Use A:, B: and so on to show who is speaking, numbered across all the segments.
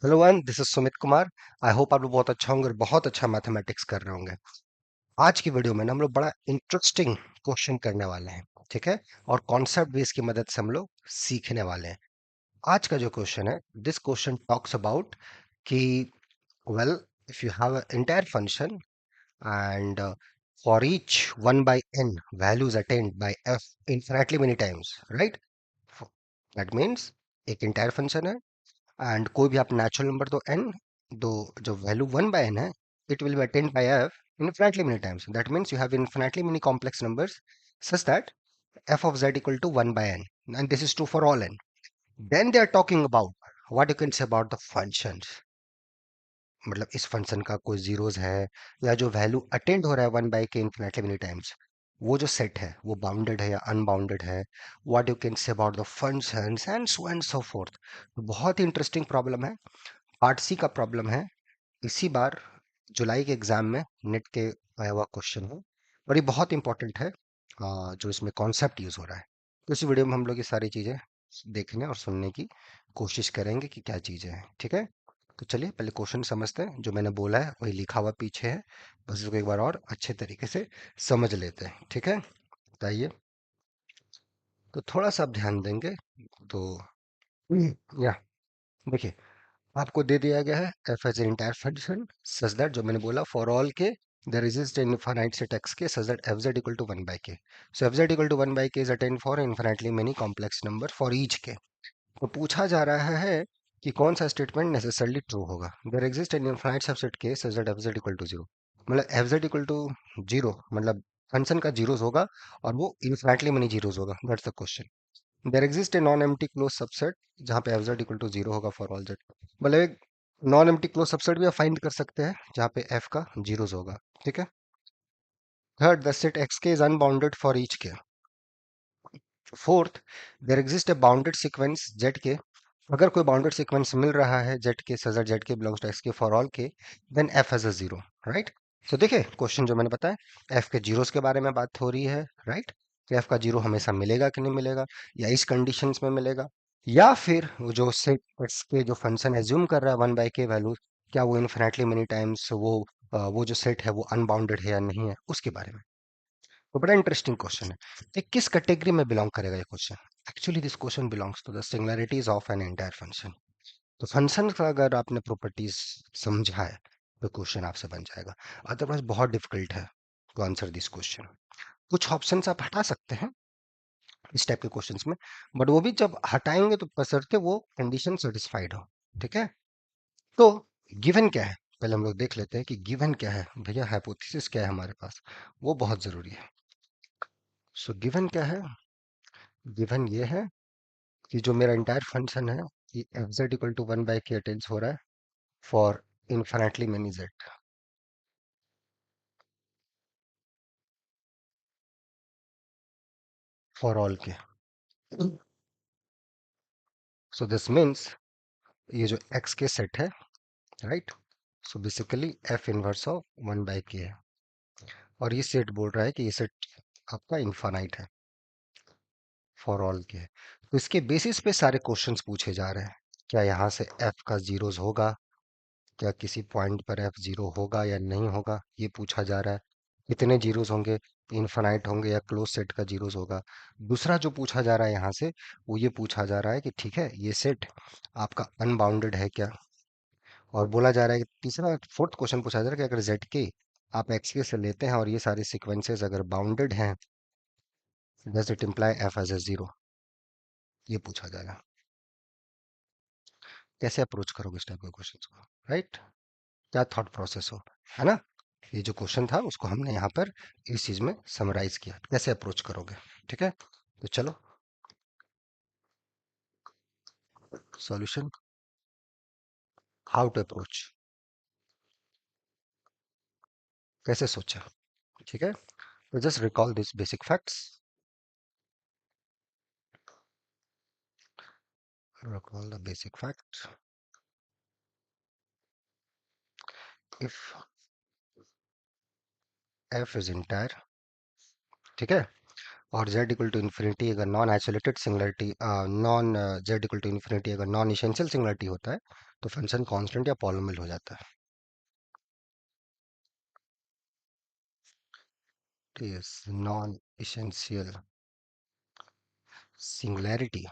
A: Hello one, this is Sumit Kumar. I hope आप लोग बहुत अच्छा होंगे और बहुत अच्छा मैथमेटिक्स कर रहे होंगे। आज की वीडियो में ना हम लोग बड़ा इंटरेस्टिंग क्वेश्चन करने वाले हैं। ठीक है। और कॉन्सेप्ट भी इसकी मदद से हम लोग सीखने वाले हैं। आज का जो क्वेश्चन है, दिस क्वेश्चन टॉक्स अबाउट कि well, if you have an entire function and for each 1 by n values attained by f infinitely many times, right? That means एक entire function है एंड कोई भी आप नेचुरल नंबर दो n, दो जो value 1/n है, it will be attend bye f infinitely many times. That means you have infinitely many complex numbers such that f of z equal to 1 by n, and this is true for all n. Then they are talking about what you can say about the functions. मतलब इस function का कोई zeros है या जो value attend हो रहा है 1 बाय के इन्फिनेटली मेनी टाइम्स, वो जो सेट है वो बाउंडेड है या अनबाउंडेड है। What you can say about the functions and so fourth. बहुत ही इंटरेस्टिंग प्रॉब्लम है। पार्ट सी का प्रॉब्लम है। इसी बार जुलाई के एग्जाम में नेट के आया हुआ क्वेश्चन है और ये बहुत इंपॉर्टेंट है। जो इसमें कॉन्सेप्ट यूज हो रहा है, तो इस वीडियो में हम लोग ये सारी चीजें देखने और सुनने की कोशिश करेंगे कि क्या चीजें हैं। ठीक है। तो चलिए पहले क्वेश्चन समझते हैं। जो मैंने बोला है वही लिखा हुआ पीछे है, बस इसको एक बार और अच्छे तरीके से समझ लेते हैं। ठीक है। बताइए। तो थोड़ा सा आप ध्यान देंगे तो या देखिए, आपको दे दिया गया है f as an entire function such that, जो मैंने बोला, for all k there exist an infinite set x k such that fz equal to 1 by k। So fz equal to 1 by k is attained for infinitely many complex number for each k. तो पूछा जा रहा है कि कौन सा statement necessarily true होगा। There exist an infinite subset k such that fz equal to 0। मतलब fz इक्वल टू 0 मतलब फंक्शन का जीरोस होगा और वो इनफिनिटली मेनी जीरोस होगा। That's the question. There exist a non empty closed subset जहाँ पे एफ जेड इक्वल टू 0 होगा फॉर ऑल जेड। मतलब एक नॉन एम्प्टी क्लोज सबसेट भी आप फाइंड कर सकते हैं जहाँ पे एफ का जीरोस होगा। ठीक है। Third, the set x k is unbounded for each k. Fourth, there exist a bounded sequence z k. अगर कोई बाउंडेड सीक्वेंस मिल रहा है z k such z k belongs to x k for all k, then f has a zero. Right. तो देखिए question जो मैंने बताया, F के जीरोस के बारे में बात हो रही है। राइट। कि एफ का जीरो हमेशा मिलेगा कि नहीं मिलेगा, या इस कंडीशंस में मिलेगा, या फिर वो जो सेट एक्स के जो फंक्शन एज्यूम कर रहा है 1 बाय के वैल्यू, क्या वो इन्फिनेटली मेनी टाइम्स वो जो सेट है वो अनबाउंडेड है या नहीं है, उसके बारे में। तो बड़ा इंटरेस्टिंग क्वेश्चन है। ये किस कैटेगरी में बिलोंग करेगा ये question? Actually this question belongs to the singularities of an entire function. तो फंक्शन का अगर आपने प्रॉपर्टीज समझा है तो क्वेश्चन आपसे बन जाएगा। अदरवाइज बहुत डिफिकल्ट है टू आंसर दिस क्वेश्चन। कुछ ऑप्शंस आप हटा सकते हैं इस टाइप के क्वेश्चंस में, बट वो भी जब हटाएंगे तो बशर्ते वो कंडीशन सेटिस्फाइड हो। ठीक है। तो गिवन क्या है, पहले हम लोग देख लेते हैं कि गिवन क्या है भैया, हाइपोथेसिस क्या है हमारे पास, वो बहुत जरूरी है। सो गिवन क्या है? गिवन ये है कि जो मेरा इंटायर फंक्शन है, ये f z equal to 1 by k attains हो रहा है for infinitely many z, for all k. So this means ये जो एक्स के सेट है, right, so basically f inverse of 1 by k है। और ये सेट बोल रहा है कि ये सेट आपका इनफाइनाइट है फॉर ऑल के। तो इसके बेसिस पे सारे क्वेश्चंस पूछे जा रहे हैं। क्या यहाँ से एफ का जीरोस होगा, क्या किसी पॉइंट पर एफ जीरो होगा या नहीं होगा, ये पूछा जा रहा है। कितने जीरोस होंगे, इनफाइनाइट होंगे या क्लोज सेट का जीरोस होगा। दूसरा जो पूछा जा रहा है यहाँ से, वो ये पूछा जा रहा है कि ठीक है, ये सेट आपका अनबाउंडेड है क्या। और बोला जा रहा है कि तीसरा फोर्थ क्वेश्चन पूछा जा रहा है कि अगर जेड के आप एक्स के से लेते हैं और ये सारे सीक्वेंसेस अगर बाउंडेड हैं, does it imply f has a zero, ये पूछा जा रहा है। कैसे अप्रोच करोगे इस टाइप के क्वेश्चंस को, राइट? क्या थॉट प्रोसेस हो, है ना? ये जो क्वेश्चन था उसको हमने यहाँ पर इस चीज में समराइज किया, कैसे अप्रोच करोगे। ठीक है। तो चलो, सॉल्यूशन, हाउ टू अप्रोच, कैसे सोचा। ठीक है। तो just recall this basic facts. Recall the basic fact. If f is entire, ठीक है, और z इक्वल टू इन्फिनिटी अगर non isolated singularity, non z equal to infinity अगर नॉन इसेंशियल सिंगुलरिटी होता है, तो फंक्शन कांस्टेंट या पॉलिनोमियल हो जाता है। It is non essential singularity,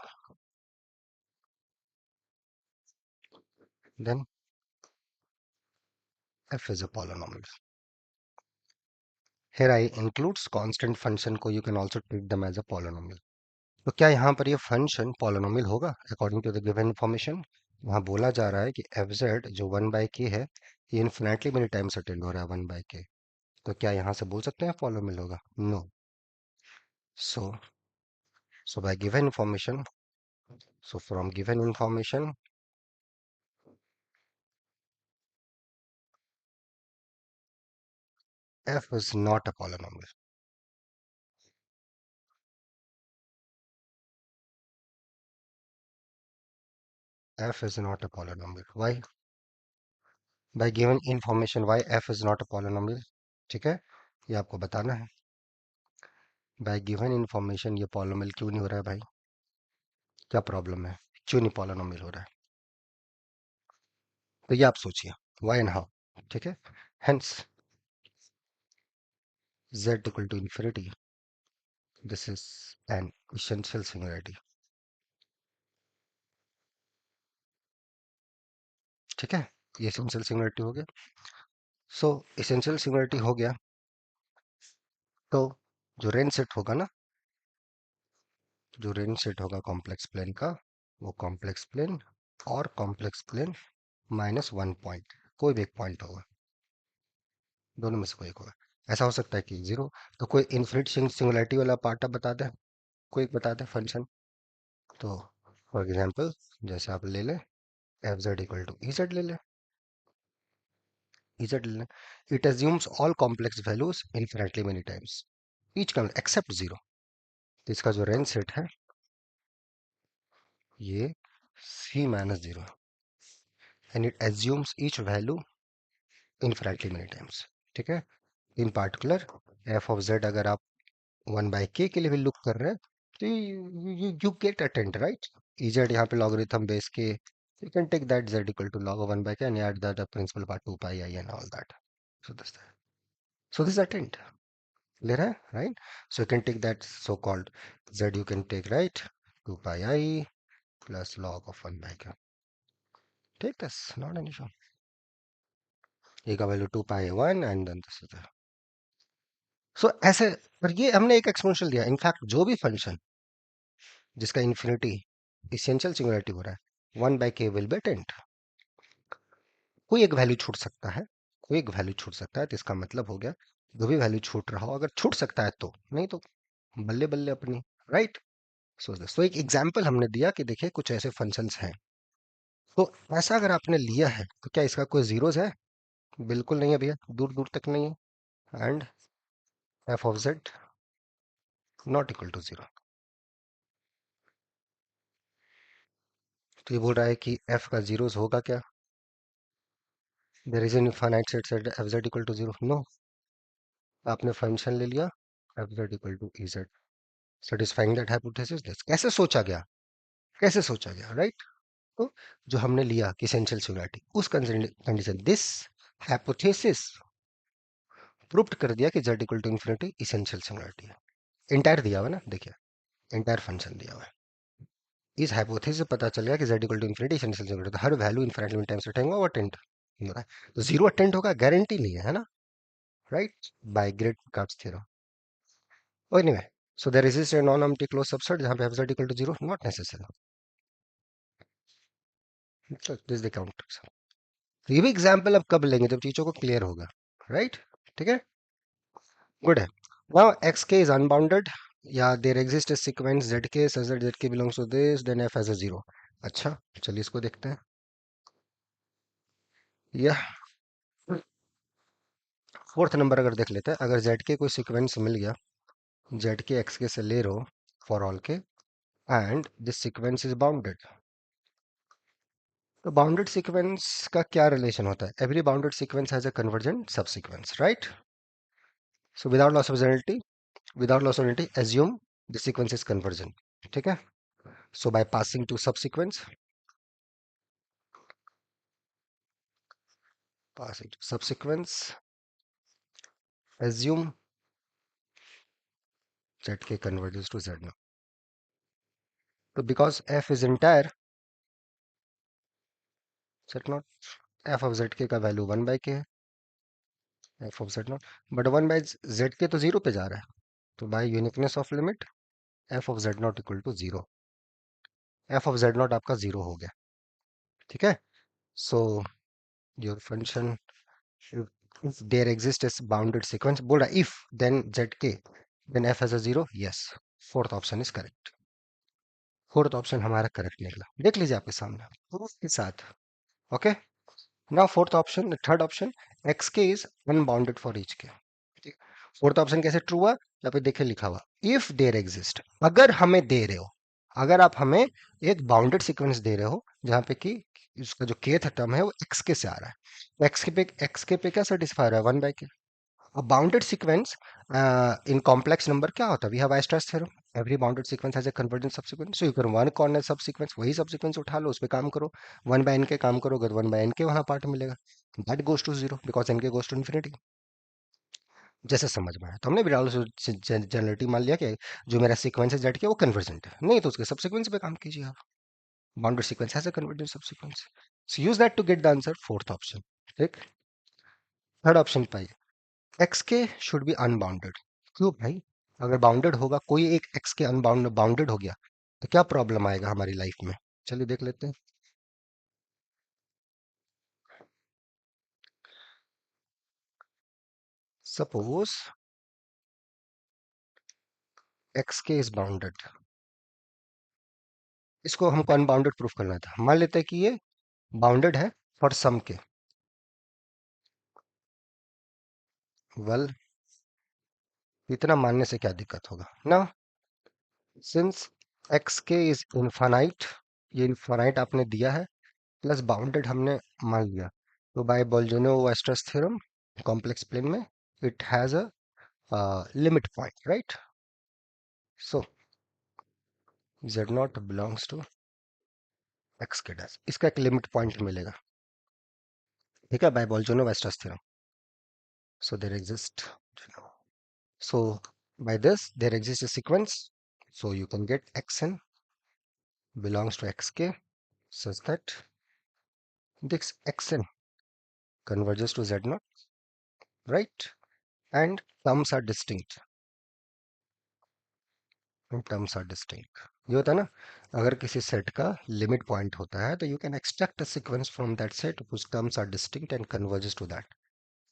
A: then f is a polynomial. Here I includes constant function को you can also treat them as a polynomial. तो क्या यहाँ पर ये फंक्शन पॉलिनोमियल होगा according to the given information? वहाँ बोला जा रहा है कि एफ जेड जो 1/k है ये इन्फिनेटली मेनी टाइम्स अटेंड हो रहा है 1/k। तो क्या यहाँ से बोल सकते हैं पॉलिनोमियल होगा? No. So so by given information, so from given information f is not a polynomial. F is not a polynomial. Why? By given information why f is not a polynomial? ठीक है, ये आपको बताना है। Bye given information ये polynomial क्यों नहीं हो रहा है भाई? क्या प्रॉब्लम है, क्यों नहीं पॉलिनोमियल हो रहा है? तो ये आप सोचिए why and how। ठीक है, hence z equal to infinity, this is an essential singularity। ठीक है, ये essential singularity हो गया। सो essential singularity हो गया, तो जो रेंज सेट होगा ना, जो रेंज सेट होगा कॉम्प्लेक्स प्लेन का, वो कॉम्प्लेक्स प्लेन और complex plane minus one point, कोई भी एक पॉइंट होगा, दोनों में से कोई एक होगा। ऐसा हो सकता है कि जीरो। तो कोई इन्फिनिट सिंगुलरिटी वाला पार्ट आप बता दें, कोई एक बता दें फंक्शन। तो फॉर एग्जांपल जैसे आप ले लें f z equal to e z ले लें, ई जेड ले लें। It assumes all complex values infinitely many times, each come except zero. तो इसका जो रेंज सेट है ये c minus zero, and it assumes each value infinitely many times. ठीक है, in particular f of z अगर आप 1/k के लिए भी लुक कर रहे हैं तो you get attend right. EZ यहाँ पे लॉगरिथम बेस के, you can take that z equal to log of 1/k and add that principal part 2 pi I and all that. So this so this is attent, clear है right? So you can take that so called z, you can take right 2 pi I plus log of 1/k, take this, not an issue। a का value 2 pi 1 and then this is the, so ऐसे। पर ये हमने एक exponential दिया, in fact जो भी function जिसका इन्फिनिटी इसेंशियल सिंगुलरिटी हो रहा है 1/k विल बी टेंट। कोई एक वैल्यू छूट सकता है, कोई एक वैल्यू छूट सकता है, तो इसका मतलब हो गया जो भी वैल्यू छूट रहा हो, अगर छूट सकता है तो, नहीं तो बल्ले बल्ले अपनी, राइट। सो एक एग्जांपल हमने दिया कि देखिए कुछ ऐसे फंक्शंस हैं। तो ऐसा अगर आपने लिया है तो क्या इसका कोई जीरोस है? बिल्कुल नहीं है भैया, दूर दूर तक नहीं है। And f of z not equal to zero. तो ये बोल रहा है कि एफ का जीरोस होगा क्या? There is an infinite set f z equal to zero, no. आपने फंक्शन ले लिया f z equal to e z, satisfying that hypothesis. This कैसे सोचा गया, कैसे सोचा गया, राइट। तो जो हमने लिया कि एसेंशियल सिंगुलरिटी, उस कंडीशन दिस हाइपोथेसिस प्रूव्ड कर दिया कि z equal to infinity essential singularity है। इंटायर दिया हुआ ना, देखिए इंटायर फंक्शन दिया हुआ है। इस हाइपोथेसिस से पता चल गया कि z equal to infinity essential singularity, तो हर वैल्यू इन्फिनिटी टाइम्स अटेंड होगा, वो अटेंड हो रहा है। तो जीरो अटेंड होगा गारंटी नहीं है, है ना, right, by great Picard's theorem. Anyway, so there exists a non-empty closed subset जहाँ पे f z equal to zero, not necessary। So this is the counter। ये भी एग्जाम्पल अब कब लेंगे, जब चीजों को क्लियर होगा, राइट। ठीक है, गुड है। Now x k is unbounded, या there exist a sequence z k such that z k belongs to this, then f has a zero. अच्छा, चलिए इसको देखते हैं। यह फोर्थ नंबर अगर देख लेते हैं, अगर जेड के कोई सीक्वेंस मिल गया, जेड के एक्स के से ले रो for all k, and this sequence is bounded. तो बाउंडेड सीक्वेंस का क्या रिलेशन होता है? Every bounded sequence has a convergent subsequence, right. So without loss of generality, without loss of generality assume the sequence is convergent. ठीक है, so by passing to subsequence, passing to subsequence, assume zk converges to z naught. So because f is entire z naught, f of zk का value 1 by k है, f of z naught, but 1 by zk तो zero पे जा रहा है, तो by uniqueness of limit f of z naught equal to zero, f of z naught आपका zero हो गया, ठीक है. So your function, if there exists a bounded sequence, बोल रहा है if then zk then f has a zero, yes, fourth option is correct. Fourth option हमारा correct निकला, देख लीजिए आपके सामने प्रूफ के साथ. Okay. Now fourth option, third option, x k is unbounded for each k. Fourth option कैसे true हुआ? यहाँ पे देखिए लिखा हुआ इफ देयर एग्जिस्ट, अगर हमें दे रहे हो, अगर आप हमें एक बाउंडेड सीक्वेंस दे रहे हो जहां पे कि उसका जो केथ टर्म है वो एक्स के से आ रहा है, एक्स के पे क्या सेटिस्फाई रहा है? 1 by k. A bounded sequence in complex number क्या होता है? We have Weierstrass theorem. Every bounded sequence has a convergent subsequence. So you can one corner subsequence, वही subsequence उठा लो, उस पे काम करो, 1 by n के काम करो, अगर 1 by n के वहां पार्ट मिलेगा. That goes to zero because n के goes to infinity. जैसे समझ में आया तो हमने विराल जनरलिटी मान लिया कि जो मेरा सीक्वेंस है जेड के वो कन्वर्जेंट है, नहीं तो उसके सबसीक्वेंस पे काम कीजिए आप. Bounded sequence has a convergent subsequence. So use that to get the answer, fourth option. ठीक. थर्ड ऑप्शन पाइए, x k should be unbounded. क्यों भाई? अगर बाउंडेड होगा, कोई एक एक्स के अनबाउंड बाउंडेड हो गया तो क्या प्रॉब्लम आएगा हमारी लाइफ में? चलिए देख लेते हैं. Suppose x k is bounded, इसको हमको अनबाउंडेड प्रूफ करना था. मान लेते हैं कि ये बाउंडेड है फॉर सम के. वेल, इतना मानने से क्या दिक्कत होगा ना? Since x k is infinite, ये इनफाइनाइट आपने दिया है, प्लस बाउंडेड हमने मान लिया, तो by Bolzano Weierstrass theorem complex plane में it has a limit point, right? So z not belongs to x k dash, इसका एक लिमिट पॉइंट मिलेगा, ठीक है, by Bolzano Weierstrass theorem. So there exist, so by this there exists a sequence, so you can get xn belongs to xk such that this xn converges to z naught, right? And terms are distinct, and terms are distinct. ये होता है ना, अगर किसी set का limit point होता है तो you can extract a sequence from that set whose terms are distinct and converges to that.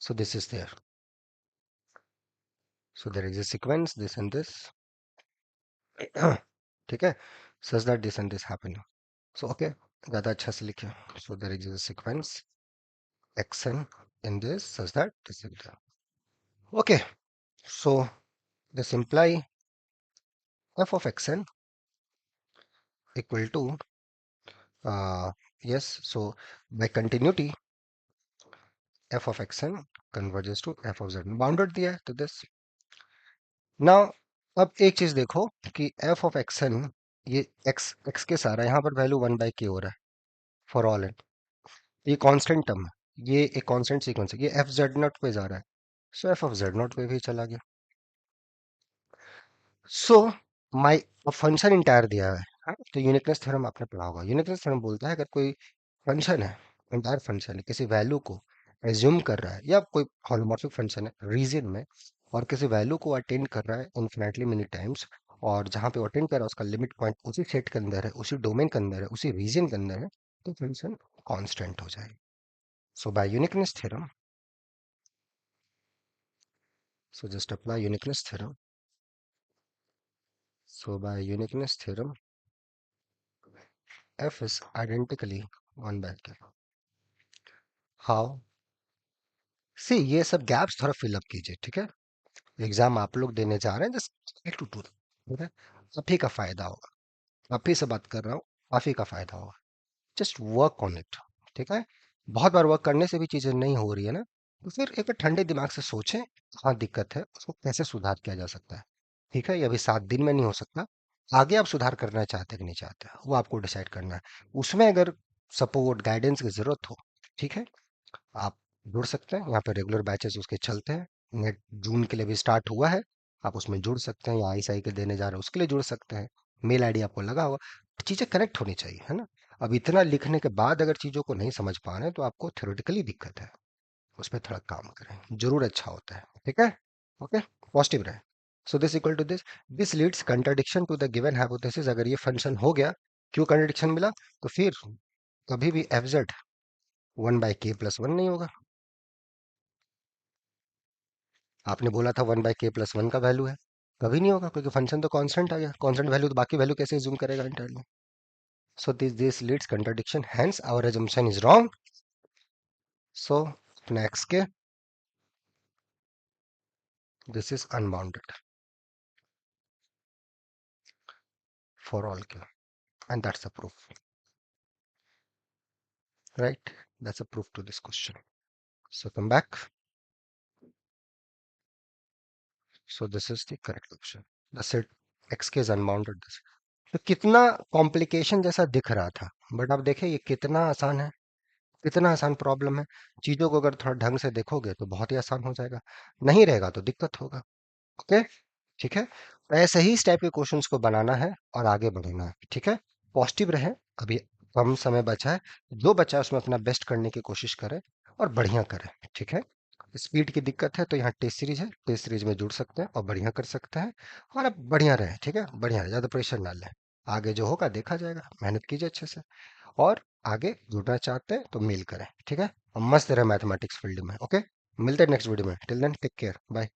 A: So this is there. So there is a sequence this and this. ठीक है, such that this and this happen. So okay, ज़्यादा अच्छा से लिखे. So there is a sequence xn in this such that this is there. Okay, so this imply f of xn equal to yes, so by continuity f of xn converges to f of z. Bounded दिया है तो this. Now अब एक चीज देखो कि f of xn, ये x के सारा यहाँ पर वैल्यू 1 by k हो रहा है फॉर ऑल एन, ये कांस्टेंट टर्म है, ये एक कांस्टेंट सीक्वेंस है, ये f z नॉट पे जा रहा है, सो f of z नॉट पे भी चला गया. सो माई फंक्शन इंटायर दिया है, हाँ? तो यूनिकनेस थ्योरम आपने पढ़ा होगा. यूनिकनेस थ्योरम बोलता है अगर कोई फंक्शन है, इंटायर फंक्शन है, किसी वैल्यू को एज्यूम कर रहा है, या कोई हॉलोमॉर्फिक फंक्शन है रीजन में, और किसी वैल्यू को अटेंड कर रहा है इन्फिनेटली मेनी टाइम्स, और जहां पे अटेंड कर रहा है उसका लिमिट पॉइंट उसी सेट के अंदर है, उसी डोमेन के अंदर है, उसी रीजन के अंदर है, तो फंक्शन कांस्टेंट हो जाएगा. So by uniqueness theorem, so just apply uniqueness theorem. So by uniqueness theorem, f is identically 1 by k. How? सी ये सब गैप्स थोड़ा फिलअप कीजिए, ठीक है. एग्जाम आप लोग देने जा रहे हैं, जस्ट टू टू, ठीक है. आप ही का फायदा होगा, आप ही से बात कर रहा हूँ, आप ही का फायदा होगा. जस्ट वर्क ऑन इट, ठीक है. बहुत बार वर्क करने से भी चीजें नहीं हो रही है ना, तो फिर एक बार ठंडे दिमाग से सोचें कहाँ दिक्कत है, उसको कैसे सुधार किया जा सकता है. ठीक है, ये अभी 7 दिन में नहीं हो सकता. आगे आप सुधार करना चाहते कि नहीं चाहते, वो आपको डिसाइड करना है. उसमें अगर सपोर्ट गाइडेंस की जरूरत हो, ठीक है, आप जुड़ सकते हैं। यहाँ पे रेगुलर बैचेस उसके चलते हैं। नेट जून के लिए भी स्टार्ट हुआ है, आप उसमें जुड़ सकते हैं, या आईसीआई के देने जा रहे हैं उसके लिए जुड़ सकते हैं। मेल आईडी आपको लगा होगा। चीजें कनेक्ट होनी चाहिए, है ना। अब इतना लिखने के बाद अगर चीजों को नहीं समझ पा रहे हैं तो आपको थ्योरेटिकली दिक्कत है, उस पर थोड़ा काम करें, जरूर अच्छा होता है। ठीक है, ओके, पॉजिटिव रहे। So this equal to this leads contradiction to the given hypothesis. अगर ये फंक्शन हो गया, क्यों कंट्राडिक्शन मिला, तो फिर कभी भी एफ जेड 1/k+1 नहीं होगा। आपने बोला था 1/k+1 का वैल्यू है, कभी नहीं होगा, क्योंकि फंक्शन तो कांस्टेंट आ गया। कांस्टेंट वैल्यू तो बाकी वैल्यू कैसे जूम करेगा interval. So this leads contradiction, hence our assumption is wrong. So next k, this is unbounded for all k, and that's the proof, right. That's a proof to this question. So come back. So this is the correct option. That's it, x k is unbounded. तो कितना complication जैसा दिख रहा था, but आप देखें ये कितना आसान है, कितना आसान प्रॉब्लम है। चीजों को अगर थोड़ा ढंग से देखोगे तो बहुत ही आसान हो जाएगा, नहीं रहेगा तो दिक्कत होगा। ओके, ठीक है। तो ऐसे ही इस टाइप के क्वेश्चंस को बनाना है और आगे बढ़ना है, ठीक है। पॉजिटिव रहे, अभी कम समय बचा है, जो बचा है उसमें अपना बेस्ट करने की कोशिश करें और बढ़िया करें, ठीक है। स्पीड की दिक्कत है तो यहाँ टेस्ट सीरीज है, टेस्ट सीरीज में जुड़ सकते हैं और बढ़िया कर सकते हैं। और अब बढ़िया रहे, ठीक है, बढ़िया रहे, ज्यादा प्रेशर ना लें। आगे जो होगा देखा जाएगा, मेहनत कीजिए अच्छे से। और आगे जुड़ना चाहते हैं तो मेल करें, ठीक है। और मस्त रहे मैथमेटिक्स फील्ड में। ओके, मिलते हैं नेक्स्ट वीडियो में, till then take care, bye.